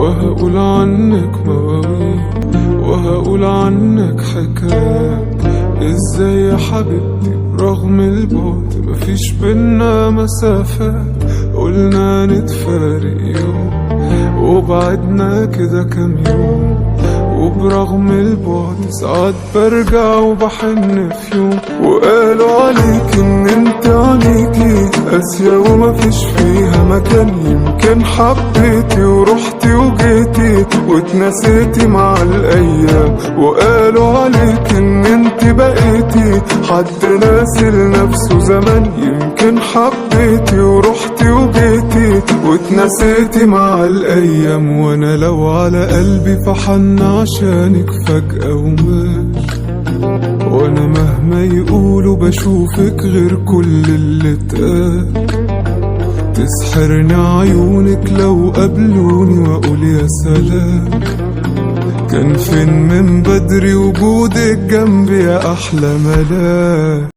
وهقول عنك مواويل، وهقول عنك حكايات. ازاي يا حبيبتي برغم البعد مفيش بينا مسافات؟ قلنا نتفارق يوم وبعدنا كده كام يوم، وبرغم البعد ساعات برجع وبحن في يوم. وقالوا عليك ان انت عليكي قاسية ومفيش فيها مكان، يمكن حبيتي ورحتي وجيتي واتنسيتي مع الايام. وقالوا عليك ان انت بقيتي حد ناسي لنفسه زمان، يمكن حبيتي ورحتي وجيتي واتنسيتي مع الايام. وانا لو على قلبي فحن عشانك فجأة ومات، وانا مهما يقولوا بشوفك غير كل اللي اتقال. تسحرني عيونك لو قابلوني واقول يا سلام، كان فين من بدري وجودك جنبي يا احلى ملاك.